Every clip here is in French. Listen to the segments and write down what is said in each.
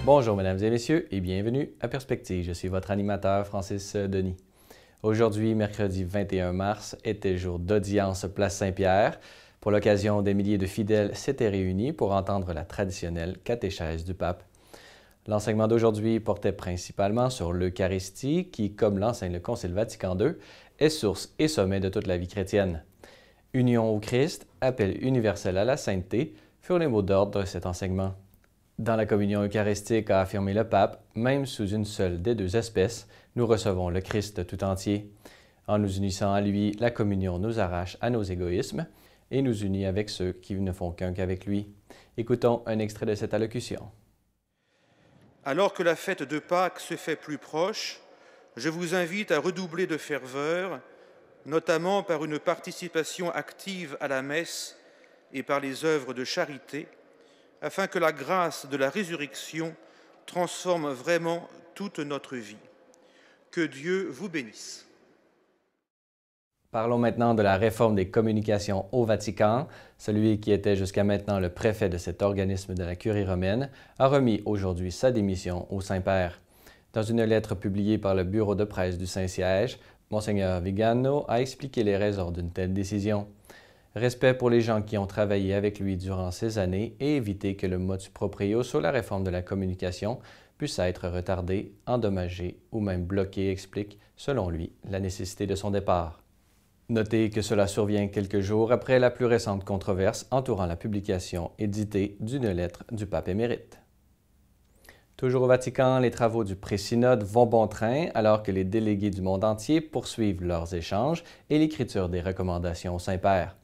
Bonjour mesdames et messieurs et bienvenue à Perspective. Je suis votre animateur Francis Denis. Aujourd'hui, mercredi 21 mars, était jour d'audience place Saint-Pierre. Pour l'occasion, des milliers de fidèles s'étaient réunis pour entendre la traditionnelle catéchèse du pape. L'enseignement d'aujourd'hui portait principalement sur l'Eucharistie qui, comme l'enseigne le Concile Vatican II, est source et sommet de toute la vie chrétienne. Union au Christ, appel universel à la sainteté, furent les mots d'ordre de cet enseignement. Dans la communion eucharistique, a affirmé le pape, même sous une seule des deux espèces, nous recevons le Christ tout entier. En nous unissant à lui, la communion nous arrache à nos égoïsmes et nous unit avec ceux qui ne font qu'un qu'avec lui. Écoutons un extrait de cette allocution. Alors que la fête de Pâques se fait plus proche, je vous invite à redoubler de ferveur, notamment par une participation active à la messe et par les œuvres de charité, afin que la grâce de la résurrection transforme vraiment toute notre vie. Que Dieu vous bénisse. Parlons maintenant de la réforme des communications au Vatican. Celui qui était jusqu'à maintenant le préfet de cet organisme de la Curie romaine a remis aujourd'hui sa démission au Saint-Père. Dans une lettre publiée par le bureau de presse du Saint-Siège, Monseigneur Vigano a expliqué les raisons d'une telle décision. Respect pour les gens qui ont travaillé avec lui durant ces années et éviter que le motu proprio sur la réforme de la communication puisse être retardé, endommagé ou même bloqué, explique, selon lui, la nécessité de son départ. Notez que cela survient quelques jours après la plus récente controverse entourant la publication éditée d'une lettre du pape émérite. Toujours au Vatican, les travaux du pré-synode vont bon train alors que les délégués du monde entier poursuivent leurs échanges et l'écriture des recommandations au Saint-Père.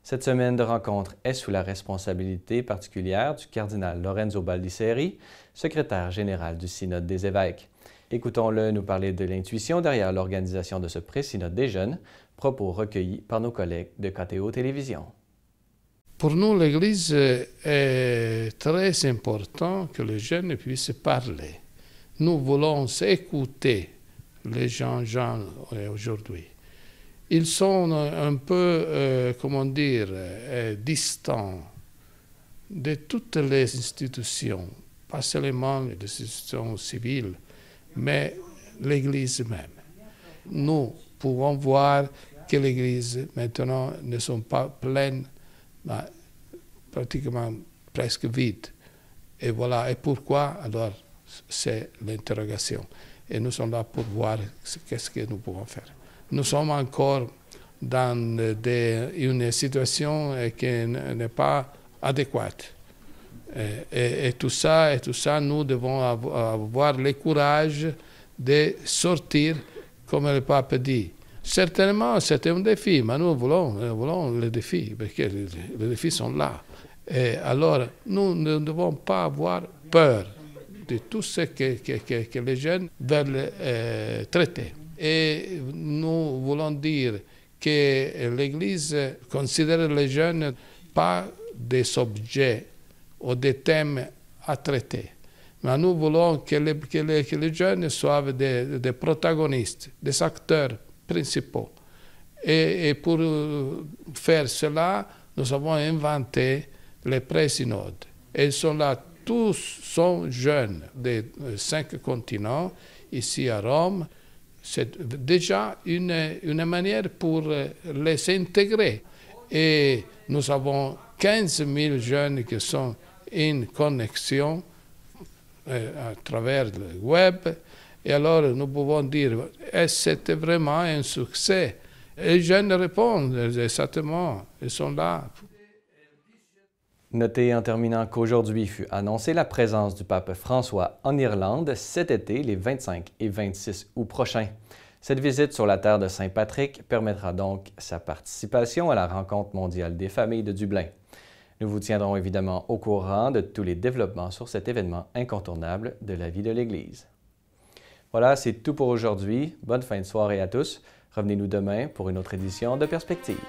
Cette semaine de rencontre est sous la responsabilité particulière du cardinal Lorenzo Baldisseri, secrétaire général du Synode des évêques. Écoutons-le nous parler de l'intuition derrière l'organisation de ce pré-synode des jeunes, propos recueillis par nos collègues de KTO Télévision. Pour nous, l'Église est très important que les jeunes puissent parler. Nous voulons écouter les gens aujourd'hui. Ils sont un peu, distants de toutes les institutions, pas seulement les institutions civiles, mais l'Église même. Nous pouvons voir que l'Église maintenant ne sont pas pleines, mais pratiquement presque vides. Et voilà, et pourquoi? Alors, c'est l'interrogation. Et nous sommes là pour voir qu'est-ce que nous pouvons faire. Nous sommes encore dans une situation qui n'est pas adéquate. Et tout ça, nous devons avoir le courage de sortir, comme le pape dit. Certainement, c'est un défi, mais nous voulons les défis, parce que les défis sont là. Et alors, nous ne devons pas avoir peur de tout ce que les jeunes veulent traiter. Et nous voulons dire que l'Église considère les jeunes pas des objets ou des thèmes à traiter. Mais nous voulons que les jeunes soient des protagonistes, des acteurs principaux. Et pour faire cela, nous avons inventé les pré-synodes. Et ils sont là, tous sont jeunes des 5 continents, ici à Rome. C'est déjà une manière pour les intégrer. Et nous avons 15 000 jeunes qui sont en connexion à travers le web. Et alors nous pouvons dire, c'était vraiment un succès. Et les jeunes répondent, exactement, ils sont là. Notez en terminant qu'aujourd'hui fut annoncée la présence du pape François en Irlande cet été, les 25 et 26 août prochains. Cette visite sur la terre de Saint-Patrick permettra donc sa participation à la rencontre mondiale des familles de Dublin. Nous vous tiendrons évidemment au courant de tous les développements sur cet événement incontournable de la vie de l'Église. Voilà, c'est tout pour aujourd'hui. Bonne fin de soirée à tous. Revenez-nous demain pour une autre édition de Perspective.